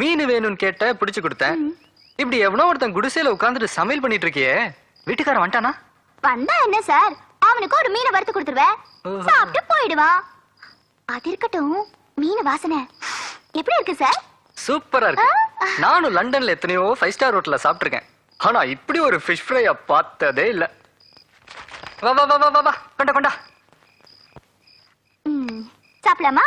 மீன் வேணும்னு கேட்ட பிடிச்சு கொடுத்தேன். இப்படி எவனோ ஒருத்தன் குடிசையில உட்கார்ந்துட்டு சமையல் பண்ணிட்டு இருக்கியே, வீட்டுக்காரன் வந்துட்டானா? வந்தா என்ன சார், அவனுக்கு ஒரு மீனை வறுத்து கொடுத்துருவேன், சாப்பிட்டு போயிடுவான். அது இருக்கட்டும், மீன் வாசனை எப்படி இருக்கு சார்? சூப்பரா இருக்கு. நானும் லண்டன்ல எத்தனையோ 5 ஸ்டார் ஹோட்டல்ல சாப்பிட்டிருக்கேன். ஆனா இப்படி ஒரு ஃபிஷ் ஃப்ரைய பார்த்ததே இல்ல. வா வா வா வா வா, கொண்டா கொண்டா. சாப்பிடலாமா?